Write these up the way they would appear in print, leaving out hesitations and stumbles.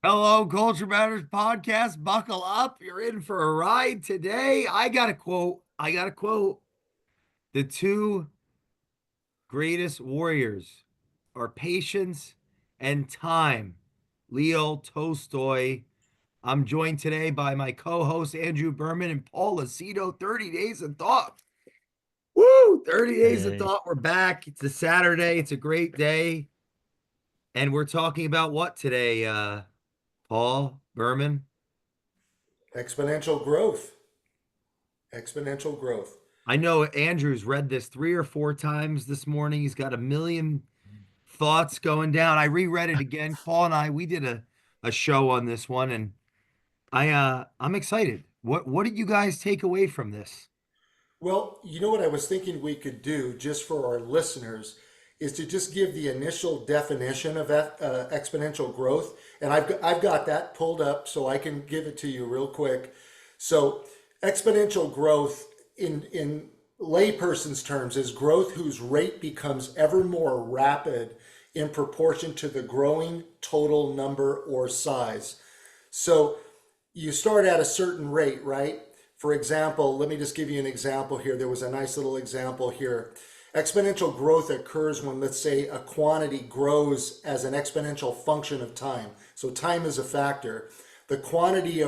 Hello, Culture Matters Podcast. Buckle up. You're in for a ride today. I got a quote. The two greatest warriors are patience and time. Leo Tolstoy. I'm joined today by my co-host Andrew Berman and Paul Lucido. 30 days of thought. Woo! 30 days of Hey. thought. We're back. It's a Saturday. It's a great day. And we're talking about what today, Paul Berman? Exponential growth. Exponential growth. I know Andrew's read this 3 or 4 times this morning. He's got a million thoughts going down. I reread it again. Paul and we did a show on this one, and I'm excited. What did you guys take away from this? Well, you know what I was thinking we could do just for our listeners is to just give the initial definition of exponential growth, and I've got that pulled up so I can give it to you real quick. So, exponential growth in layperson's terms is growth whose rate becomes ever more rapid in proportion to the growing total number or size. So you start at a certain rate, right? For example, let me just give you an example here. There was a nice little example here. Exponential growth occurs when, let's say, a quantity grows as an exponential function of time. So time is a factor. The quantity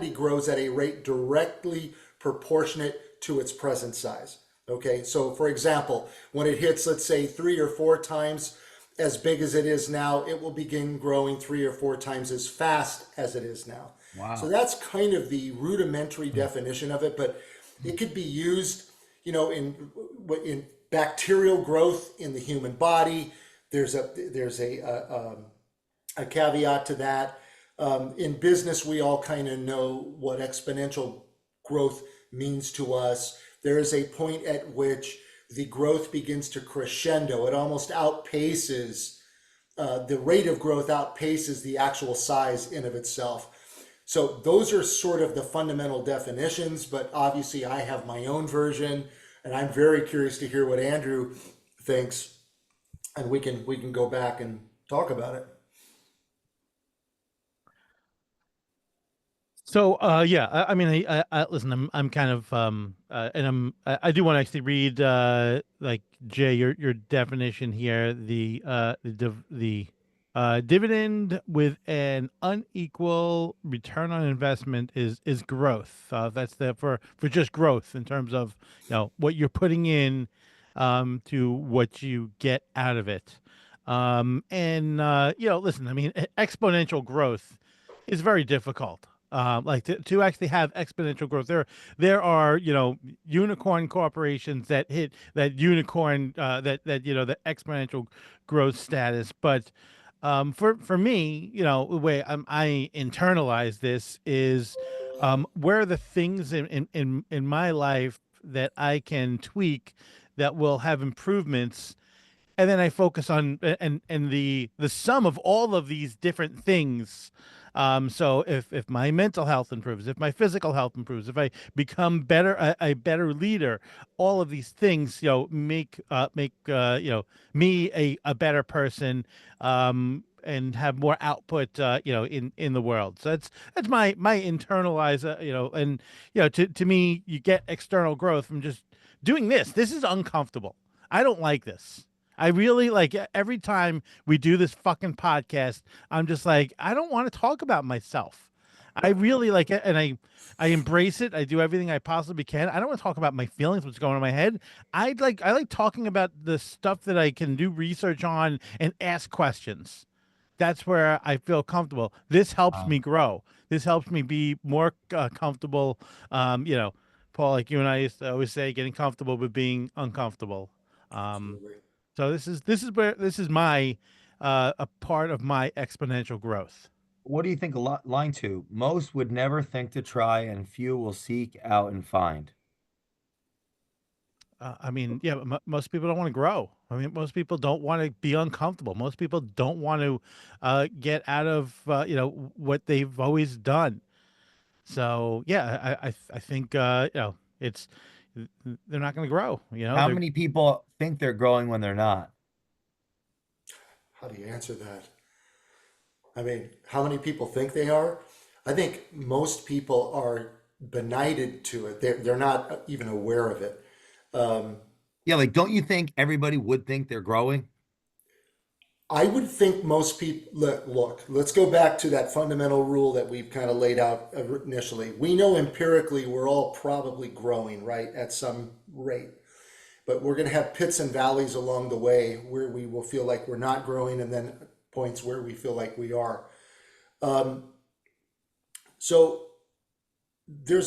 grows at a rate directly proportionate to its present size. Okay, so for example, when it hits, let's say, 3 or 4 times as big as it is now, it will begin growing 3 or 4 times as fast as it is now. So Wow. that's kind of the rudimentary definition of it, but it could be used, in bacterial growth in the human body. There's a caveat to that. In business, we all kind of know what exponential growth means to us. There is a point at which the growth begins to crescendo. It almost outpaces, the rate of growth outpaces the actual size in of itself. So those are sort of the fundamental definitions, but obviously I have my own version, and I'm very curious to hear what Andrew thinks, and we can go back and talk about it. So, yeah, I mean, listen, I'm kind of, and I do want to actually read, like Jay, your definition here, the dividend with an unequal return on investment is growth. That's for just growth in terms of, what you're putting in, to what you get out of it. And listen, I mean, exponential growth is very difficult. Like to actually have exponential growth. There are unicorn corporations that hit that unicorn the exponential growth status. But for me, the way I internalize this is where are the things in my life that I can tweak that will have improvements, and then I focus on and the sum of all of these different things. So if my mental health improves, if my physical health improves, if I become a better leader, all of these things, make me a better person, and have more output, in the world. So that's my internalized, and to me, you get external growth from just doing this. This is uncomfortable. I don't like this. I really like every time we do this fucking podcast, I'm just like, I don't want to talk about myself. I really like it, and I embrace it. I do everything I possibly can. I don't want to talk about my feelings, what's going on in my head. I like talking about the stuff that I can do research on and ask questions. That's where I feel comfortable. This helps Wow. me grow. This helps me be more comfortable. Paul, like you and I used to always say, getting comfortable with being uncomfortable. Um, Absolutely. so this is my a part of my exponential growth. What do you think? Line two. Most would never think to try, and few will seek out and find. I mean, yeah, most people don't want to grow. I mean, most people don't want to be uncomfortable. Most people don't want to get out of what they've always done. So yeah, I think it's they're not going to grow. How They're many people think they're growing when they're not? How do you answer that? I mean, how many people think they are? I think most people are benighted to it. They're not even aware of it. Um, Yeah, like don't you think everybody would think they're growing? I would think most people look, let's go back to that fundamental rule that we've kind of laid out initially. We know empirically we're all probably growing, right, at some rate. But we're going to have pits and valleys along the way where we will feel like we're not growing, and then points where we feel like we are. Um, so there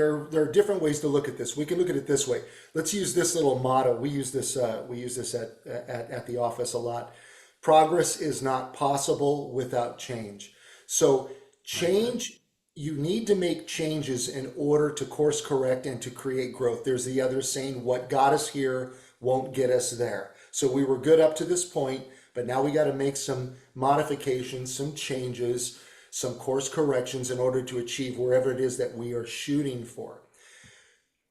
are different ways to look at this. We can look at it this way. Let's use this little motto. We use this at the office a lot. Progress is not possible without change. So Like that. change, you need to make changes in order to course correct and to create growth. There's the other saying, what got us here won't get us there. So we were good up to this point, but now we got to make some modifications, some changes, some course corrections in order to achieve wherever it is that we are shooting for.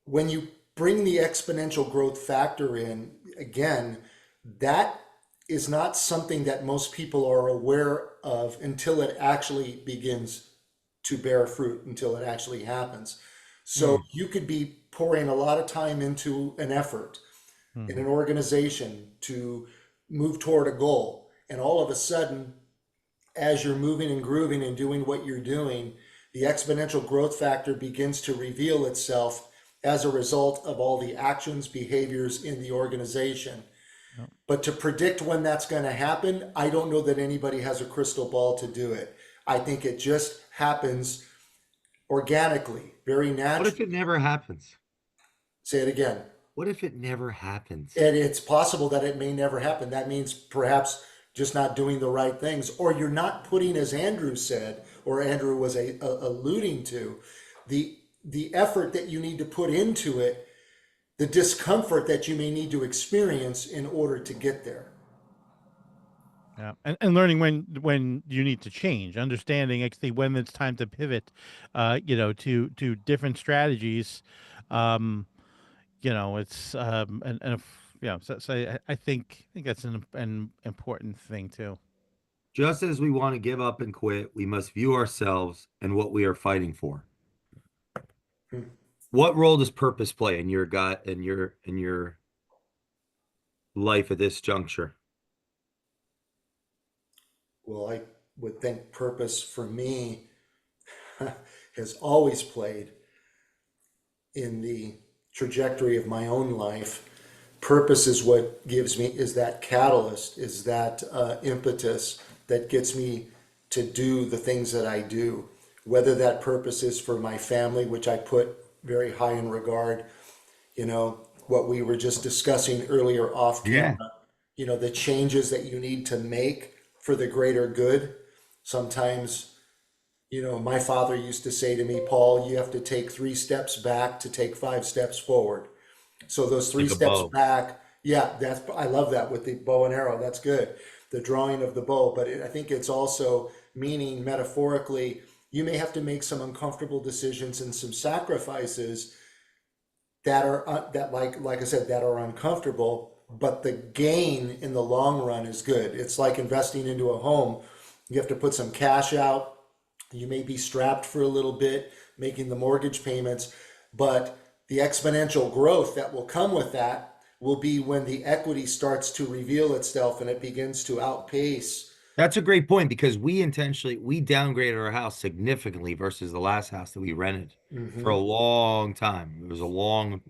When you bring the exponential growth factor in, again, that is not something that most people are aware of until it actually begins to bear fruit, until it actually happens. So Mm, you could be pouring a lot of time into an effort in mhm. an organization to move toward a goal, and all of a sudden, as you're moving and grooving and doing what you're doing, the exponential growth factor begins to reveal itself as a result of all the actions, behaviors in the organization. Yep. But to predict when that's going to happen, I don't know that anybody has a crystal ball to do it. I think it just happens organically, very What if naturally. it never happens? Say it again. What if it never happens? And it's possible that it may never happen. That means perhaps just not doing the right things, or you're not putting, as Andrew said, or Andrew was alluding to, the effort that you need to put into it, the discomfort that you may need to experience in order to get there. Yeah, and learning when you need to change, understanding actually when it's time to pivot, to different strategies. Um, it's and if, so I think that's an important thing too. Just as we want to give up and quit, we must view ourselves and what we are fighting for. Hmm. What role does purpose play in your gut and your life at this juncture? Well, I would think purpose for me has always played in the trajectory of my own life. Purpose is what gives me, is that catalyst, is that impetus that gets me to do the things that I do. Whether that purpose is for my family, which I put very high in regard, what we were just discussing earlier off Yeah. camera, the changes that you need to make for the greater good. Sometimes, my father used to say to me, Paul, you have to take 3 steps back to take 5 steps forward. So those three Like a steps bow. back, yeah, I love that with the bow and arrow. That's good. The drawing of the bow, but I think it's also meaning metaphorically, you may have to make some uncomfortable decisions and some sacrifices that are that like I said that are uncomfortable, but the gain in the long run is good. It's like investing into a home. You have to put some cash out. You may be strapped for a little bit making the mortgage payments, but the exponential growth that will come with that will be when the equity starts to reveal itself and it begins to outpace. That's a great point because we downgraded our house significantly versus the last house that we rented for a Hmm. long time. It was a long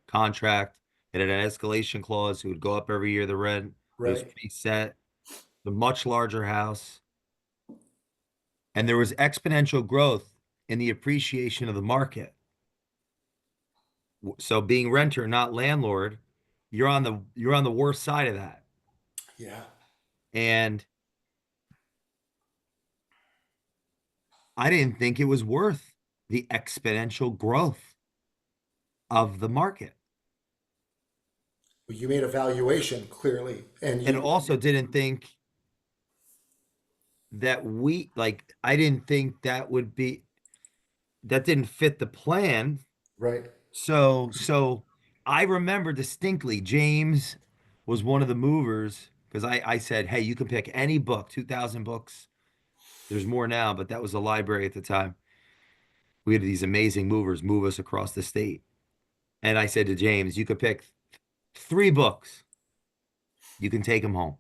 contract. It had an escalation clause. It would go up every year, the rent. It was Right. preset, the much larger house. And there was exponential growth in the appreciation of the market. So being renter, not landlord, you're on the worst side of that. Yeah. And I didn't think it was worth the exponential growth of the market. Well, you made a valuation clearly, and And you. also didn't think that I didn't think that didn't fit the plan. Right. So I remember distinctly James was one of the movers because I said, hey, you can pick any book, 2,000 books. There's more now, but that was a library at the time. We had these amazing movers move us across the state. And I said to James, you could pick three books. You can take them home.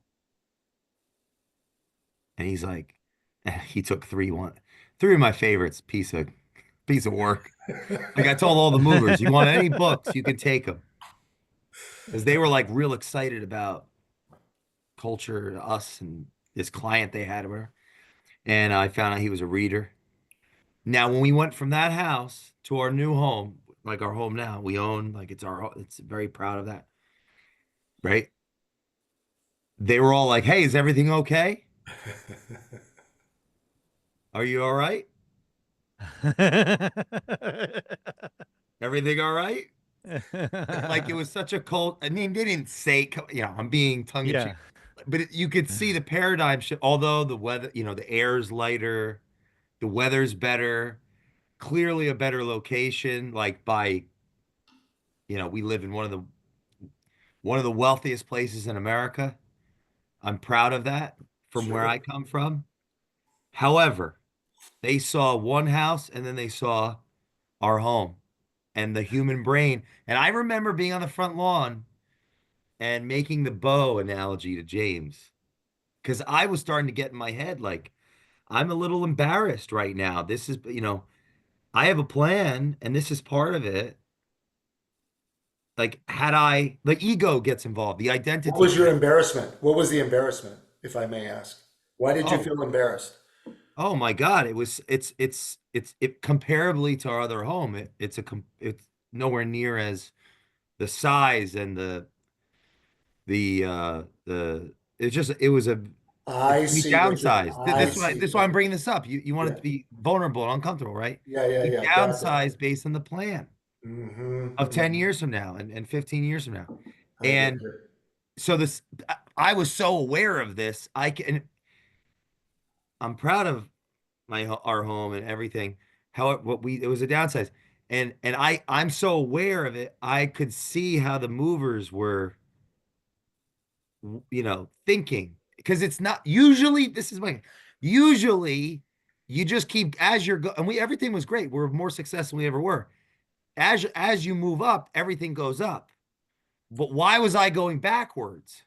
And he's like, he took three of my favorites, piece of work. Like I told all the movers, you want any books, you can take them. Because they were like real excited about culture, us, and this client they had. And I found out he was a reader. Now, when we went from that house to our new home, like our home now, we own, like it's very proud of that, right? They were all like, hey, is everything okay? Are you all right? Everything all right? Like it was such a cult. I mean, they didn't say, I'm being tongue in Yeah. cheek, but you could see the paradigm shift. Although the weather, the air's lighter, the weather's better, clearly a better location. Like we live in one of the wealthiest places in America. I'm proud of that from where I Sure. come from. However, they saw one house and then they saw our home and the human brain. And I remember being on the front lawn and making the bow analogy to James because I was starting to get in my head like, I'm a little embarrassed right now. This is, I have a plan and this is part of it. Like, the ego gets involved, the What identity was your gets, embarrassment? What was the embarrassment, if I may ask? Why did you oh, feel embarrassed? oh my God, it comparably to our other home. It's nowhere near as the size and the it was I we see what you're, downsized. I This see. is why I'm bringing this up. You want it Yeah, to be vulnerable and uncomfortable, right? yeah, yeah, We yeah. Got that. downsized based on the plan of 10 Mm-hmm. years from now and 15 years from now. I get And it. so I was so aware of this. I'm proud of our home and everything. How it was a downsize. And I'm so aware of it. I could see how the movers were thinking because it's not usually this is my usually you just keep as you're and everything was great. We're more successful than we ever were. As you move up, everything goes up. But why was I going backwards?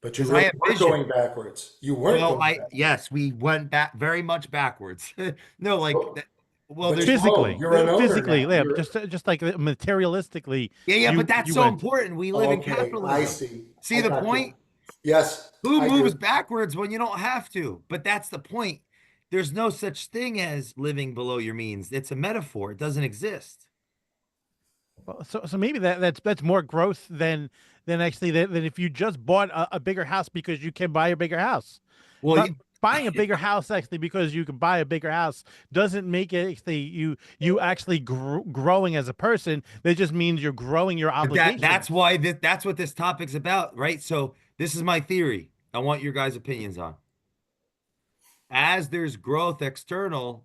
But you Because I really have weren't vision. going backwards. You weren't Well, going yes, we went back very much backwards. No, like backwards. that. Well, But there's you two. own. Physically, You're an owner physically, now. yeah, You're just like materialistically, Yeah, yeah, but that's you so went. important. We live in okay. I capitalism. see. See I the got you. point? Yes, Who I do. moves backwards when you don't have to? But that's the point. There's no such thing as living below your means. It's a metaphor. It doesn't exist. Well, so maybe that's more growth than actually than if you just bought a bigger house because you can buy a bigger house. Well, But buying a bigger house actually because you can buy a bigger house doesn't make it actually you actually growing as a person. That just means you're growing your but that's obligations. why that's what this topic's about, right? So this is my theory. I want your guys' opinions on. As there's growth external,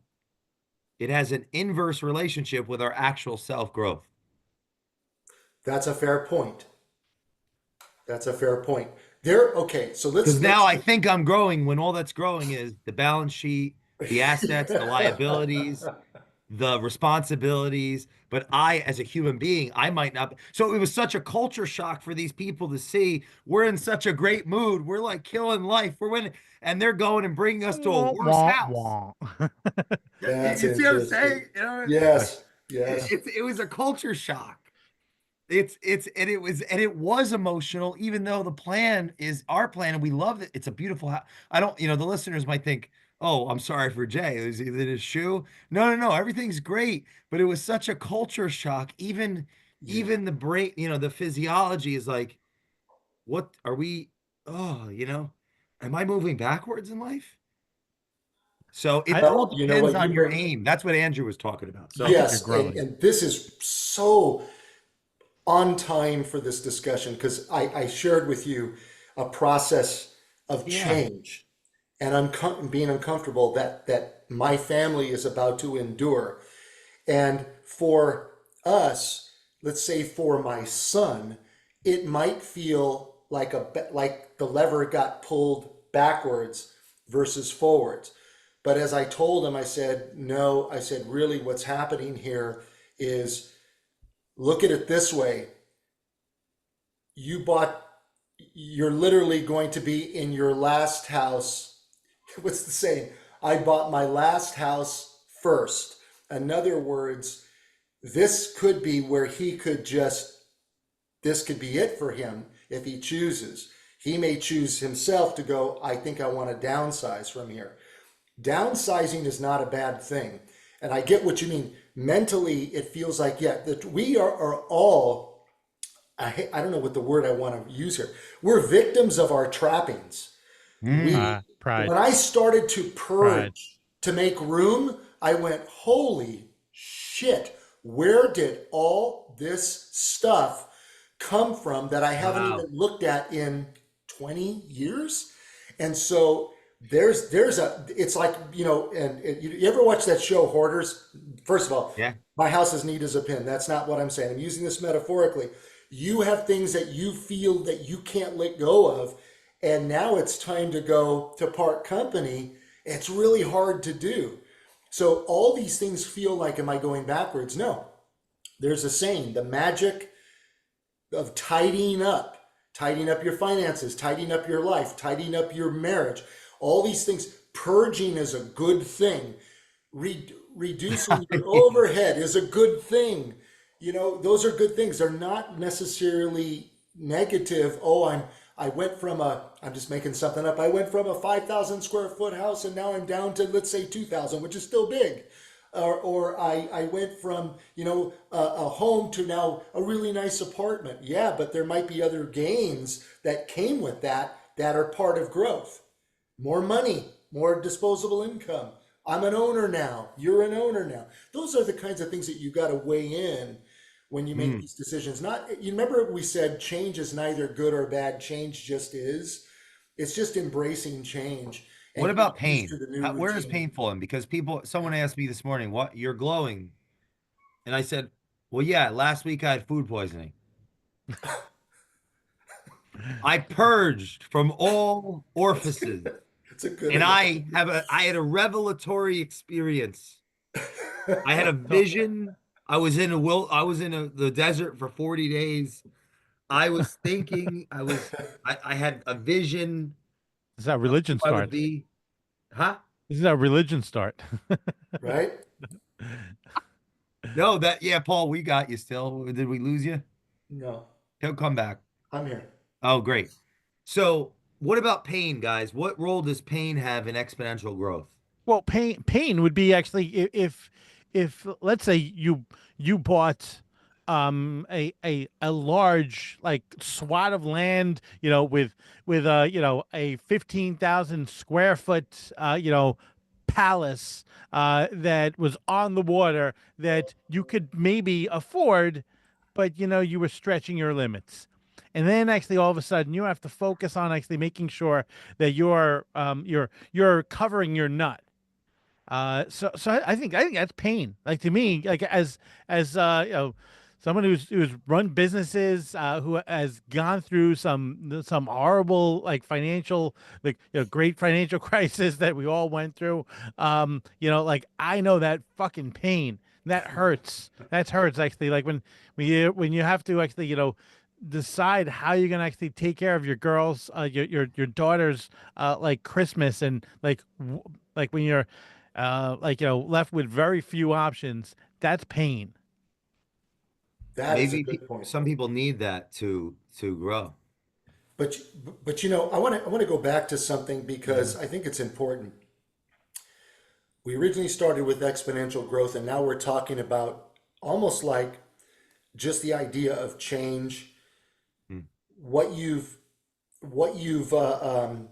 it has an inverse relationship with our actual self growth. That's a fair point. That's a fair point. There. Okay. So Because let's now let's. I think I'm growing when all that's growing is the balance sheet, the assets, the liabilities, the responsibilities. But I, as a human being, I might not. So it was such a culture shock for these people to see we're in such a great mood. We're like killing life. We're winning. And they're going and bringing us to a Wah, worse wah, house. wah. Yeah, That's you see what I'm saying? interesting. Yes. Yes. It was a culture shock. It was emotional, even though the plan is our plan and we love it. It's a beautiful house. I don't, the listeners might think, oh, I'm sorry for Jay. Is it his shoe? No, no, no. Everything's great. But it was such a culture shock. Even Yeah. even the brain, the physiology is like, what are we? Oh, am I moving backwards in life? So it I all Well, you know depends what? You on your bring. aim. That's what Andrew was talking about. I So think you're Yes, and growing. and this is so on time for this discussion because I shared with you a process of yeah. change and being uncomfortable that my family is about to endure. And for us, let's say for my son, it might feel like like the lever got pulled backwards versus forwards. But as I told him, I said, no, I said, really, what's happening here is look at it this way. You bought, you're literally going to be in your last house. What's the saying? I bought my last house first. In other words, this could be where he could just, this could be it for him if he chooses. He may choose himself to go, I think I want to downsize from here. Downsizing is not a bad thing. And I get what you mean. Mentally, it feels like, yeah, that we are all, I don't know what the word I want to use here. We're victims of our trappings. Mm. Pride, When I started to pride. purge to make room, I went, holy shit, where did all this stuff come from that I haven't Wow. even looked at in 20 years? And so there's a, it's like, you ever watch that show Hoarders? First of all, Yeah. my house is neat as a pin. That's not what I'm saying. I'm using this metaphorically. You have things that you feel that you can't let go of, and now it's time to go to part company. It's really hard to do. So all these things feel like, am I going backwards? No. There's a saying, the magic of tidying up your finances, tidying up your life, tidying up your marriage, all these things. Purging is a good thing. Reducing your overhead is a good thing. Those are good things. They're not necessarily negative. Oh, I went from I'm just making something up. I went from a 5,000 square foot house and now I'm down to, let's say, 2,000, which is still big. Or I went from, a home to now a really nice apartment. Yeah, but there might be other gains that came with that are part of growth. More money, more disposable income. I'm an owner now. You're an owner now. Those are the kinds of things that you got to weigh in when you make Mm. these decisions. Not, you remember we said change is neither good or bad. Change just is. It's just embracing change What and getting about used to pain? the new Where is routine. pain falling? Because someone asked me this morning, what, you're glowing. And I said, well, yeah, last week I had food poisoning. I purged from all orifices It's a good and analogy. I had a revelatory experience. I had a So vision. I was in the desert for 40 days. I was thinking, I had a vision this is how of who religion I would starts. be. Huh? This is how religion start. Right? No, yeah, Paul, we got you still. Did we lose you? No, He'll come back. I'm here. Oh, great. So, what about pain, guys? What role does pain have in exponential growth? Well, pain would be actually if let's say you bought a large like swath of land, with a 15,000 square foot palace that was on the water that you could maybe afford, but you were stretching your limits. And then actually all of a sudden you have to focus on actually making sure that you're covering your nut. So I think that's pain. Like to me, like as someone who's run businesses, who has gone through some horrible like financial, like great financial crisis that we all went through. Like I know that fucking pain. That hurts. That hurts actually. Like when you have to actually decide how you're gonna actually take care of your girls, your daughters, like Christmas, and like when you're like left with very few options. That's pain. That is a Maybe good point. some people need that to grow. But I want to go back to something Yeah. because I think it's important. We originally started with exponential growth, and now we're talking about almost like just the idea of change, Mm. what you've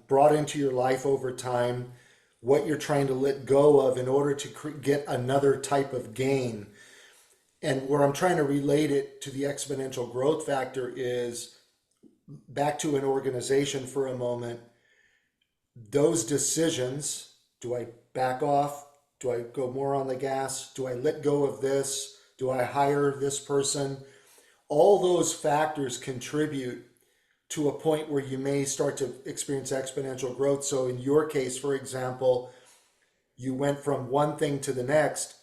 brought into your life over time, what you're trying to let go of in order to get another type of gain. And where I'm trying to relate it to the exponential growth factor is back to an organization for a moment. Those decisions, do I back off? Do I go more on the gas? Do I let go of this? Do I hire this person? All those factors contribute to a point where you may start to experience exponential growth. So in your case, for example, you went from one thing to the next,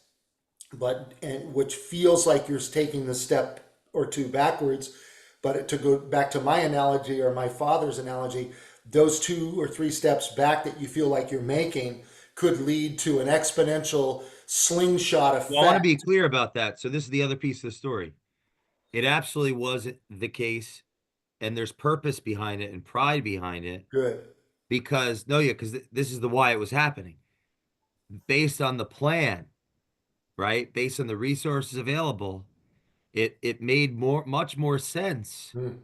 and which feels like you're taking the step or two backwards. But to go back to my analogy or my father's analogy, those 2 or 3 steps back that you feel like you're making could lead to an exponential slingshot Well, I want to be effect. clear about that. So this is the other piece of the story. It absolutely was the case, and there's purpose behind it and pride behind it Good. because no, yeah, because this is the why it was happening. Based on the plan, right? Based on the resources available, it made much more sense, Hmm.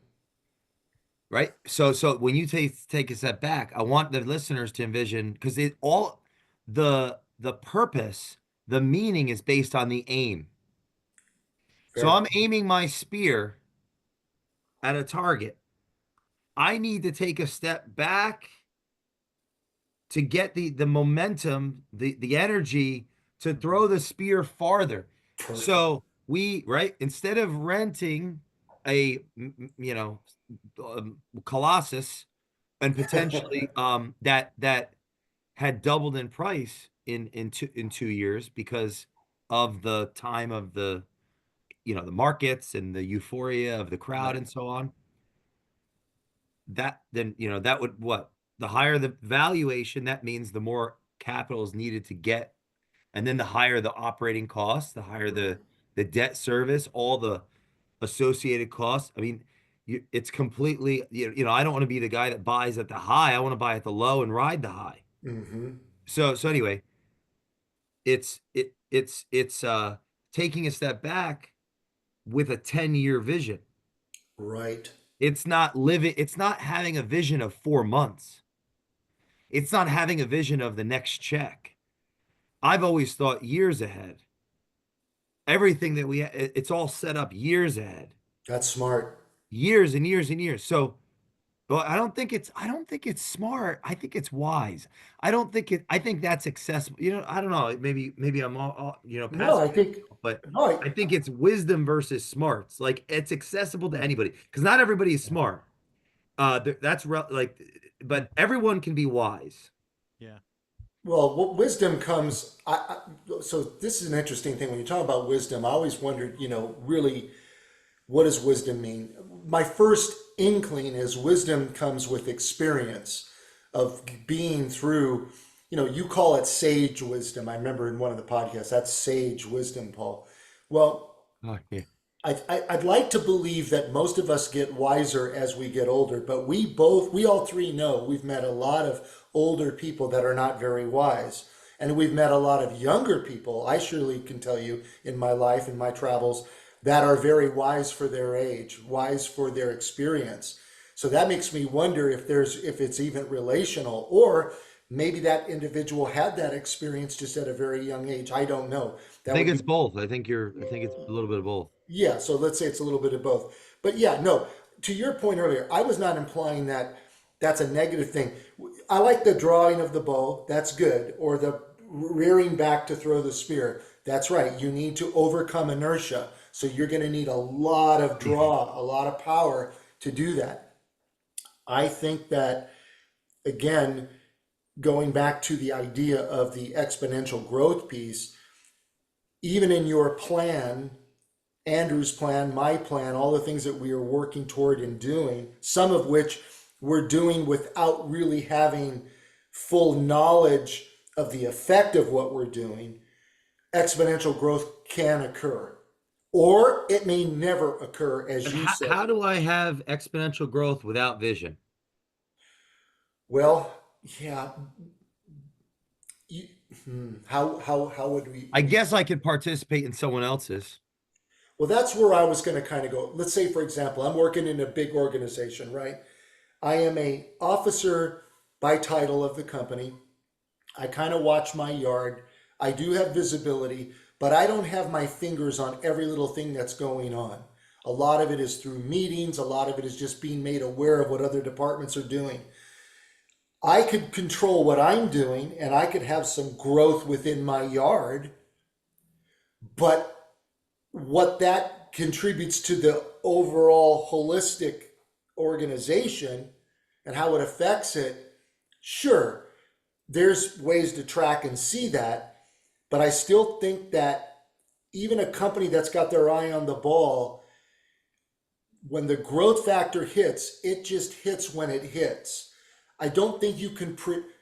right? So when you take a step back, I want the listeners to envision because it all the purpose, the meaning is based on the aim. So Fair. I'm aiming my spear at a target. I need to take a step back to get the momentum, the energy to throw the spear farther. Perfect. So we, right, instead of renting a colossus and potentially that had doubled in price in 2 years because of the time of the the markets and the euphoria of the crowd Right. and so on, that then that would what the higher the valuation, that means the more capital is needed to get, and then the higher the operating costs, the higher Right. the debt service, all the associated costs. I mean, it's completely I don't want to be the guy that buys at the high. I want to buy at the low and ride the high. Mm-hmm. So anyway, it's taking a step back with a 10-year vision. Right. It's not having a vision of 4 months. It's not having a vision of the next check. I've always thought years ahead. Everything that it's all set up years ahead, That's smart. years and years and years. So, well, I don't think it's smart. I think it's wise. I think that's accessible. I don't know. Maybe I'm all No, passing I it, think but no. I think it's wisdom versus smarts. Like it's accessible to anybody because not everybody is smart. But everyone can be wise. Yeah. Well, what wisdom comes. So this is an interesting thing when you talk about wisdom. I always wondered, really, what does wisdom mean? My first inkling is wisdom comes with experience of being through. You call it sage wisdom. I remember in one of the podcasts that's sage wisdom, Paul. Well, Oh, yeah. I'd like to believe that most of us get wiser as we get older, but we all three know we've met a lot of older people that are not very wise. And we've met a lot of younger people, I surely can tell you in my life, in my travels, that are very wise for their age, wise for their experience. So that makes me wonder if it's even relational, or maybe that individual had that experience just at a very young age. I don't know. I That think would be. it's both. I think it's a little bit of both. Yeah, so let's say it's a little bit of both. But yeah, no, to your point earlier, I was not implying that that's a negative thing. I like the drawing of the bow, that's good, or the rearing back to throw the spear. That's right. You need to overcome inertia. So you're going to need a lot of draw, a lot of power to do that. I think that, again, going back to the idea of the exponential growth piece, even in your plan, Andrew's plan, my plan, all the things that we are working toward and doing, some of which we're doing without really having full knowledge of the effect of what we're doing, exponential growth can occur. Or it may never occur, But as you said. how do I have exponential growth without vision? Well, yeah. You, how would we? I guess I could participate in someone else's. Well, that's where I was going to kind of go. Let's say, for example, I'm working in a big organization, right? I am a officer by title of the company. I kind of watch my yard. I do have visibility, but I don't have my fingers on every little thing that's going on. A lot of it is through meetings. A lot of it is just being made aware of what other departments are doing. I could control what I'm doing and I could have some growth within my yard, but what that contributes to the overall holistic organization and how it affects it, sure, there's ways to track and see that, but I still think that even a company that's got their eye on the ball, when the growth factor hits, it just hits when it hits. I don't think you can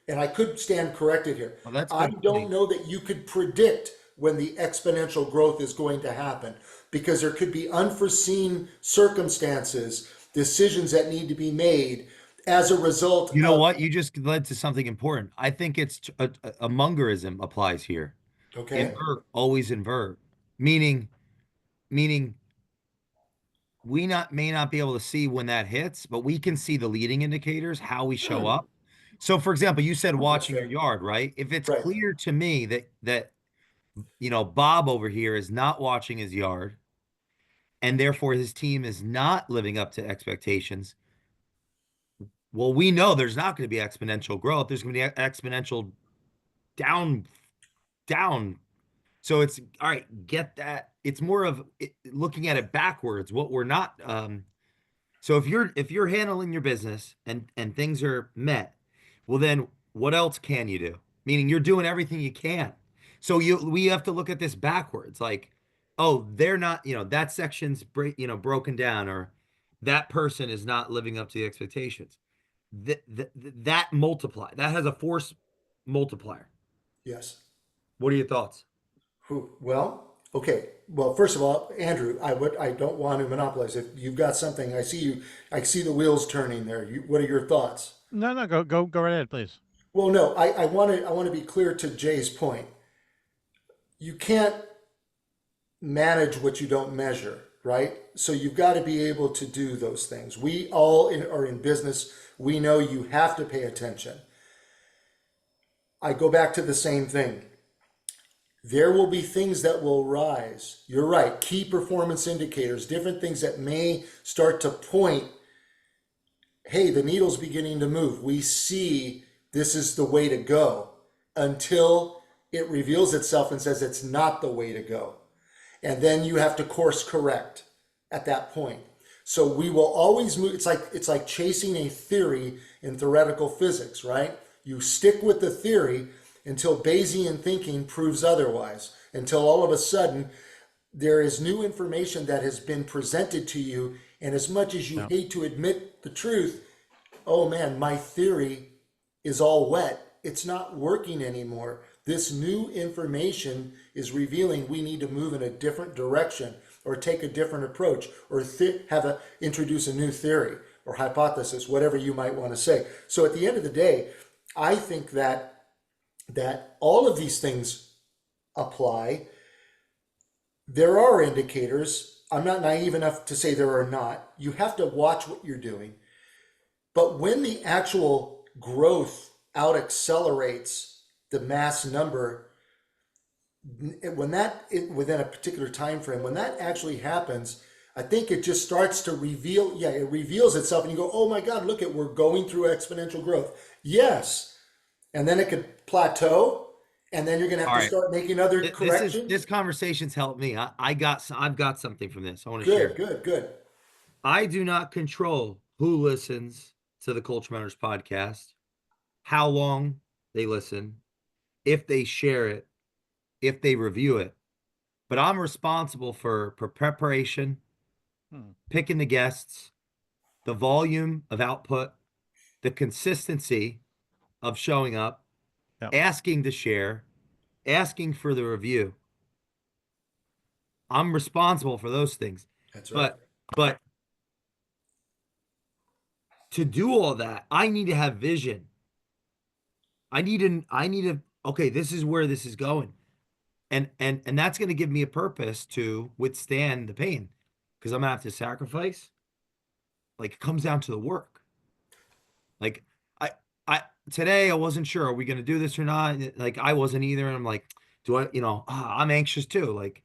and I could stand corrected here. Well, that's a I good don't point. know that you could predict when the exponential growth is going to happen, because there could be unforeseen circumstances, decisions that need to be made as a result You know of, what? You just led to something important. I think it's a Mungerism applies here. okay. Invert, always invert. Meaning, meaning we not may not be able to see when that hits, but we can see the leading indicators, how we show up. So for example, you said That's watching your fair. yard, right? If it's Right. clear to me that Bob over here is not watching his yard and therefore his team is not living up to expectations, well, we know there's not going to be exponential growth. There's going to be exponential down down. So it's all right, get that. It's more of looking at it backwards, what we're not so if you're handling your business and things are met, well then what else can you do? Meaning you're doing everything you can. So we have to look at this backwards. Like, oh, they're not, that section's broken down, or that person is not living up to the expectations. That multiply, that has a force multiplier. Yes. What are your thoughts? Well, okay. Well, first of all, Andrew, I don't want to monopolize. If you've got something, I see the wheels turning there. What are your thoughts? No, no, go right ahead, please. Well, no, I want to be clear to Jay's point. You can't manage what you don't measure, right? So you've got to be able to do those things. We all are in business. We know you have to pay attention. I go back to the same thing. There will be things that will rise. You're right. Key performance indicators, different things that may start to point, hey, the needle's beginning to move. We see this is the way to go, until it reveals itself and says it's not the way to go. And then you have to course correct at that point. So we will always move. It's like chasing a theory in theoretical physics, right? You stick with the theory until Bayesian thinking proves otherwise, until all of a sudden there is new information that has been presented to you. And as much as you No. hate to admit the truth, oh man, my theory is all wet. It's not working anymore. This new information is revealing we need to move in a different direction, or take a different approach, or introduce a new theory or hypothesis, whatever you might want to say. So at the end of the day, I think that all of these things apply. There are indicators. I'm not naive enough to say there are not. You have to watch what you're doing. But when the actual growth out accelerates the mass number, within a particular time frame, when that actually happens, I think it just starts to reveal. Yeah, it reveals itself, and you go, "Oh my God, look at we're going through exponential growth." Yes, and then it could plateau, and then you're going to have All to right. start making other This corrections. conversation's helped me. I've got something from this. I want to Good, share. good, good. I do not control who listens to the Culture Matters podcast, how long they listen, if they share it, if they review it. But I'm responsible for preparation, Hmm. picking the guests, the volume of output, the consistency of showing up, Yeah. asking to share, asking for the review. I'm responsible for those things. That's right. But to do all that, I need to have vision. I need to okay, this is where this is going. And that's going to give me a purpose to withstand the pain, because I'm going to have to sacrifice. Like, it comes down to the work. Like, I I today I wasn't sure, are we going to do this or not? Like, I wasn't either, and I'm like, do I, I'm anxious too. Like,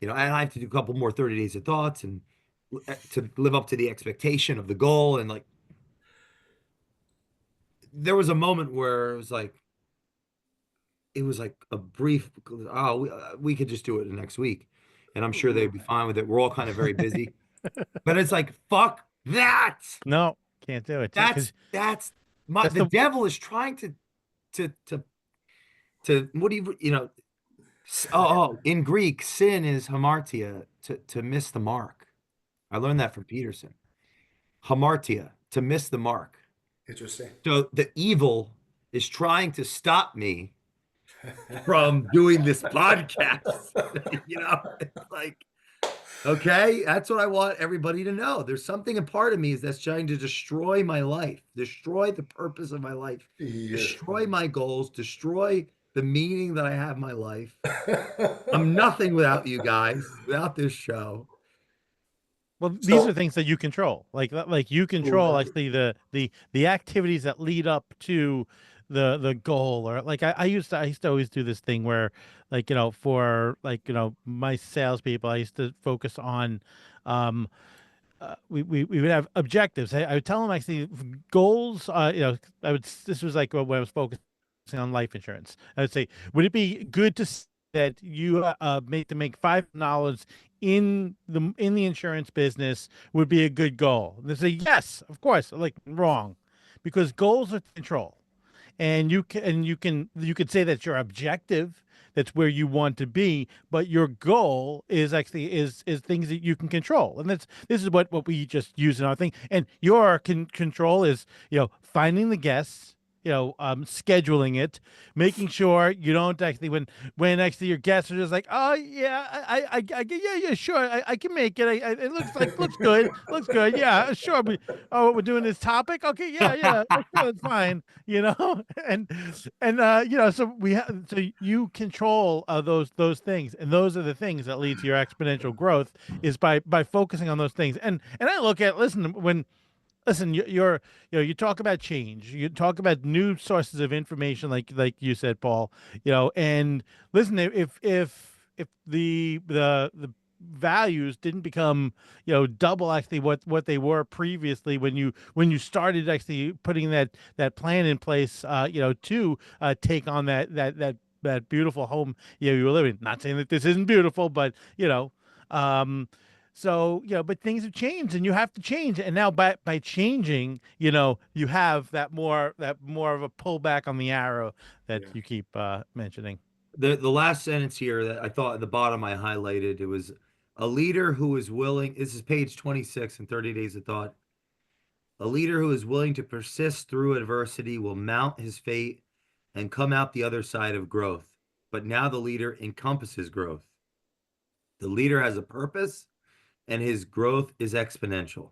and I have to do a couple more 30 days of thoughts, and to live up to the expectation of the goal. And like, there was a moment where it was like a brief, oh, we could just do it next week, and I'm sure they'd be fine with it. We're all kind of very busy, but it's like, fuck that. No, can't do it That's because that's my that's the the devil is trying to to what do you know? In Greek, sin is hamartia, to miss the mark. I learned that from Peterson. Hamartia, to miss the mark. Interesting. So the evil is trying to stop me from doing this podcast. It's like, okay, that's what I want everybody to know. There's something a part of me is that's trying to destroy my life, destroy the purpose of my life, You're destroy funny. my goals, destroy the meaning that I have in my life. I'm nothing without you guys, without this show. Well, these are So, things that you control. Like you control right. actually the activities that lead up to the goal. Or like I used to always do this thing where, like, for, like, my salespeople, I used to focus on, um we would have objectives. I would tell them actually goals. This was like when I was focusing on life insurance. I would say, would it be good that you make $5 in the insurance business would be a good goal? And they say yes, of course. Like, wrong, because goals are control, and you could say that your objective, that's where you want to be, but your goal is actually is things that you can control. And this is what we just use in our thing. And your control is, finding the guests, scheduling it, making sure you don't actually, when actually your guests are just like, oh yeah, yeah, sure, I can make it. It looks good, yeah, sure. We're doing this topic, okay, yeah, sure, that's fine. And so you control those things, and those are the things that lead to your exponential growth, is by focusing on those things. And I look at, listen, you talk about change, you talk about new sources of information, like you said, Paul, and listen, if the values didn't become, double actually what they were previously, when you started actually putting that plan in place, to take on that beautiful home, you were living. Not saying that this isn't beautiful, but um so, but things have changed, and you have to change. And now by changing, you have that more of a pullback on the arrow that Yeah. you keep mentioning. The last sentence here that I thought at the bottom I highlighted, it was a leader who is willing, this is page 26 in 30 Days of Thought. A leader who is willing to persist through adversity will mount his fate and come out the other side of growth. But now the leader encompasses growth. The leader has a purpose, and his growth is exponential.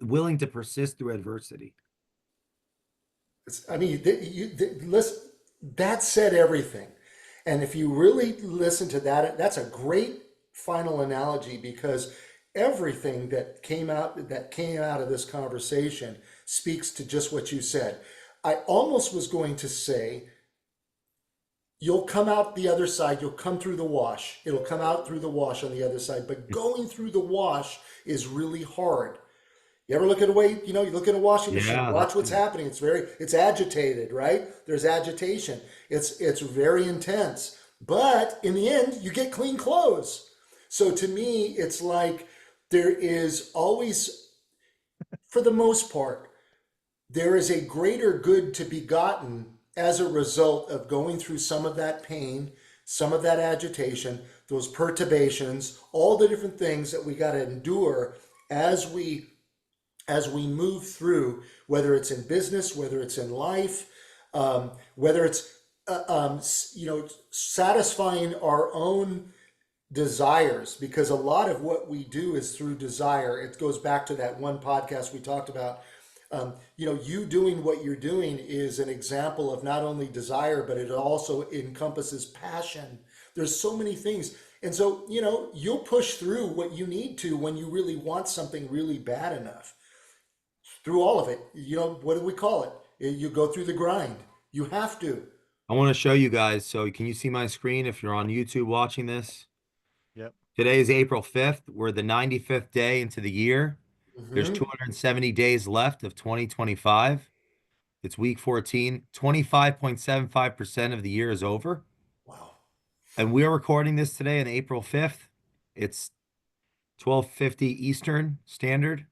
Willing to persist through adversity. I mean, listen, that said everything. And if you really listen to that, that's a great final analogy, because everything that came out of this conversation speaks to just what you said. I almost was going to say, you'll come out the other side, you'll come through the wash. It'll come out through the wash on the other side, but going through the wash is really hard. You ever look at a way, you look at a washing machine, Yeah, watch that's what's happening. It's agitated, right? There's agitation. It's very intense. But in the end, you get clean clothes. So to me, it's like there is always, for the most part, there is a greater good to be gotten as a result of going through some of that pain, some of that agitation, those perturbations, all the different things that we got to endure as we move through, whether it's in business, whether it's in life, whether it's satisfying our own desires, because a lot of what we do is through desire. It goes back to that one podcast we talked about. You doing what you're doing is an example of not only desire, but it also encompasses passion. There's so many things. And so, you'll push through what you need to when you really want something really bad enough. Through all of it, what do we call it? You go through the grind. You have to. I want to show you guys. So can you see my screen if you're on YouTube watching this? Yep. Today is April 5th. We're the 95th day into the year. There's Hmm. 270 days left of 2025. It's week 14. 25.75% of the year is over. Wow. And we're recording this today on April 5th. It's 12:50 Eastern Standard.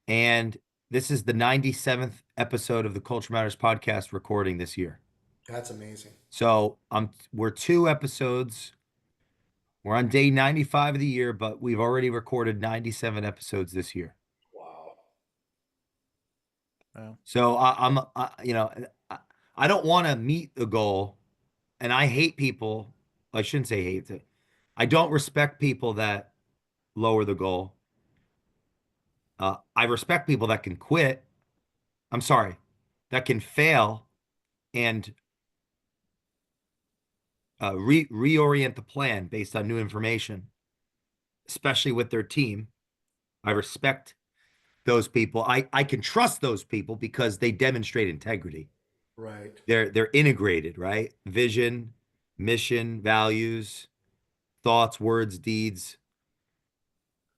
And This is the 97th episode of the Culture Matters podcast recording this year. That's amazing. So we're 2 episodes. We're on day 95 of the year, but we've already recorded 97 episodes this year. Wow. Wow. So I don't want to meet the goal, and I hate people. I shouldn't say hate it. I don't respect people that lower the goal. I respect people that can quit. I'm sorry, that can fail and reorient the plan based on new information, especially with their team. I respect those people. I can trust those people because they demonstrate integrity. Right. They're integrated, right? Vision, mission, values, thoughts, words, deeds,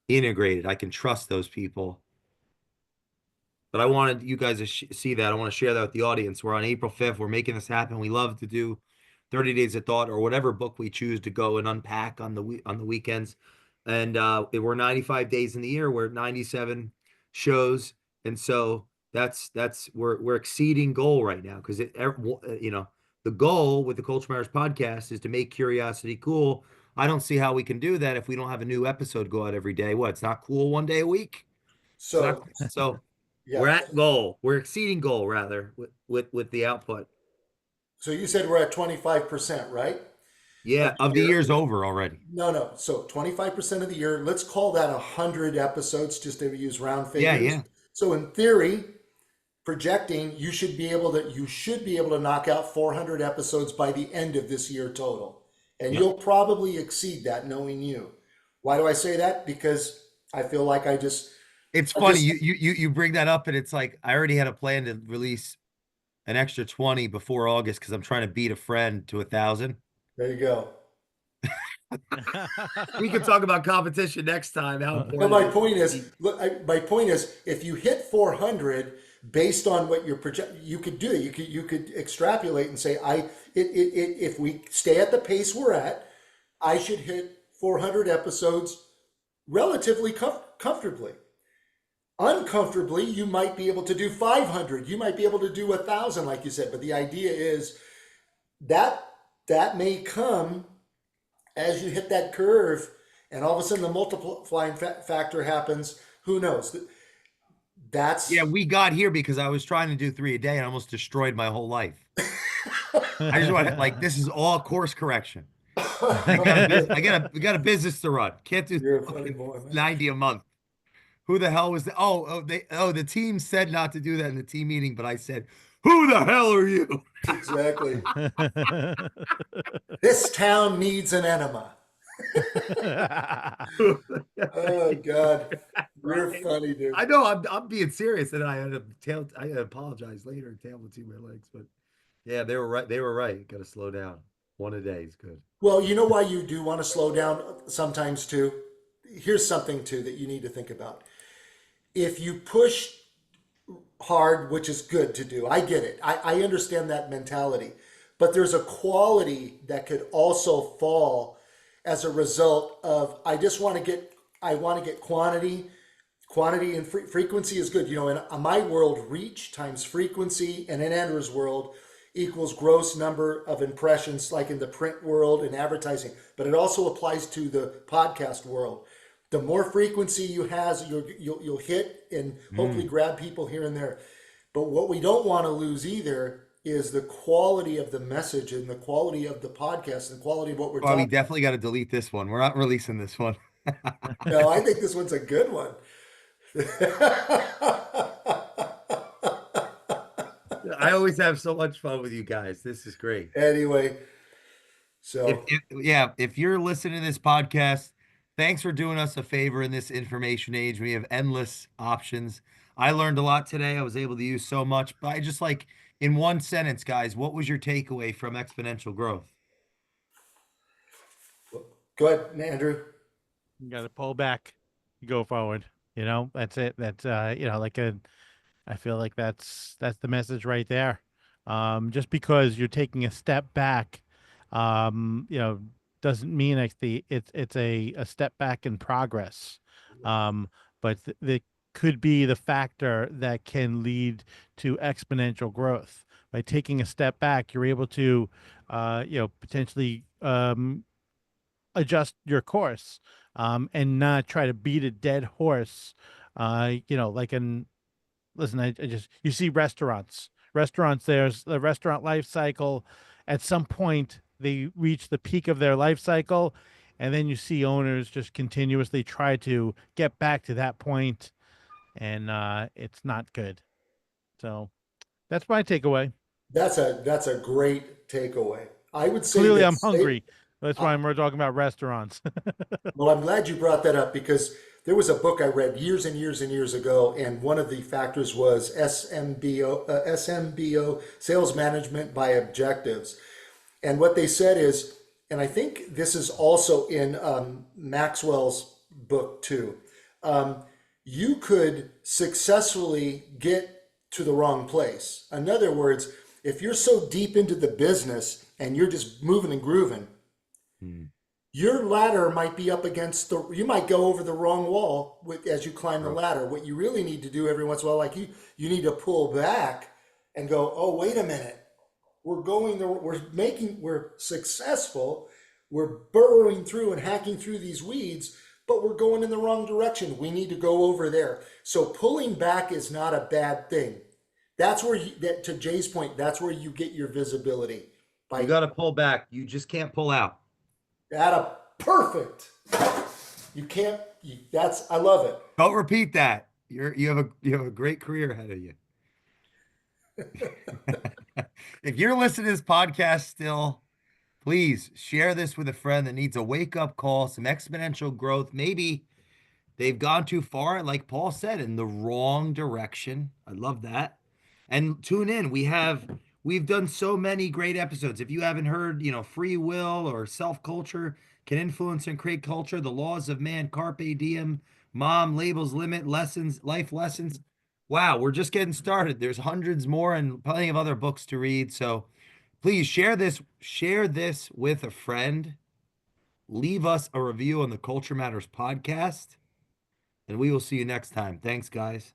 integrated. I can trust those people. But I wanted you guys to see that. I want to share that with the audience. We're on April 5th. We're making this happen. We love to do 30 Days of Thought or whatever book we choose to go and unpack on the weekends. And we're 95 days in the year. We're at 97 shows. And so that's we're exceeding goal right now because the goal with the Culture Matters podcast is to make curiosity cool. I don't see how we can do that if we don't have a new episode go out every day. What? It's not cool one day a week. It's not So, so. yeah. We're at goal. We're exceeding goal rather with the output. So you said we're at 25%, right? Of Yeah, the of the year. year's over already. No, no. So 25% of the year, let's call that 100 episodes just to use round Yeah, figures. yeah. So in theory, projecting, you should be able to knock out 400 episodes by the end of this year total. And Yep. you'll probably exceed that knowing you. Why do I say that? Because I feel like It's I funny just you bring that up, and it's like I already had a plan to release an extra 20 before August because I'm trying to beat a friend to 1,000. there you go. We can talk about competition next time. How But important my it is point to is, beat. my point is, if you hit 400 based on what your project, you could do it. You could extrapolate and say, if we stay at the pace we're at, I should hit 400 episodes relatively comfortably. Uncomfortably, you might be able to do 500. You might be able to do 1,000, like you said. But the idea is that that may come as you hit that curve, and all of a sudden the multiplying factor happens. Who knows? Yeah, That's we got here because I was trying to do 3 a day and almost destroyed my whole life. I just want to like this is all course correction. We got a business to run. Can't do you're a funny fucking boy, man. 90 a month. Who the hell was the the team said not to do that in the team meeting, but I said, who the hell are you? Exactly. This town needs an enema. Oh God, you're Right. funny, dude. I know I'm being serious, and I had to apologize later and tail between my legs, but yeah, they were right. They were right. Got to slow down. One a day is good. Well, you know why you do want to slow down sometimes too? Here's something too that you need to think about. If you push hard, which is good to do, I get it. I understand that mentality. But there's a quality that could also fall as a result of I want to get quantity and frequency is good. You know, in my world, reach times frequency, and in Andrew's world equals gross number of impressions, like in the print world and advertising. But it also applies to the podcast world. The more frequency you has, you'll hit and hopefully Mm. grab people here and there. But what we don't want to lose either is the quality of the message and the quality of the podcast and the quality of what we're Well, we talking. definitely got to delete this one. We're not releasing this one. No, I think this one's a good one. I always have so much fun with you guys. This is great. Anyway, so If you're listening to this podcast, thanks for doing us a favor in this information age. We have endless options. I learned a lot today. I was able to use so much, but I just like in one sentence, guys, what was your takeaway from exponential growth? go ahead, Andrew. You got to pull back, go forward. That's it. That's I feel like that's the message right there. Just because you're taking a step back, doesn't mean it's a step back in progress. Um, but the could be the factor that can lead to exponential growth. By taking a step back, you're able to, potentially adjust your course, and not try to beat a dead horse. Like an listen, I just you see restaurants. There's the restaurant life cycle. At some point, they reach the peak of their life cycle, and then you see owners just continuously try to get back to that point, and it's not good. So that's my takeaway. That's a great takeaway. I would say Clearly, that I'm hungry. That's why uh, we're talking about restaurants. well, I'm glad you brought that up because there was a book I read years and years and years ago, and one of the factors was SMBO, sales management by objectives. And what they said is, and I think this is also in Maxwell's book too, um, you could successfully get to the wrong place. In other words, if you're so deep into the business and you're just moving and grooving, Hmm. your ladder might be up against you might go over the wrong wall as you climb the Bro. ladder. What you really need to do every once in a while, like you need to pull back and go, oh, wait a minute. We're successful. We're burrowing through and hacking through these weeds, but we're going in the wrong direction. We need to go over there. So pulling back is not a bad thing. That's where to Jay's point, that's where you get your visibility You by got to pull back. You just can't pull out. at a perfect. You can't. That's I love it. Don't repeat that. You have a great career ahead of you. If you're listening to this podcast still, please share this with a friend that needs a wake up call, some exponential growth. Maybe they've gone too far, like Paul said, in the wrong direction. I love that. And tune in. We've done so many great episodes. If you haven't heard, free will or self culture can influence and create culture, the laws of man, carpe diem, mom, labels, limit, lessons, life lessons. Wow, we're just getting started. There's hundreds more and plenty of other books to read. So please share this with a friend. Leave us a review on the Culture Matters podcast, and we will see you next time. Thanks, guys.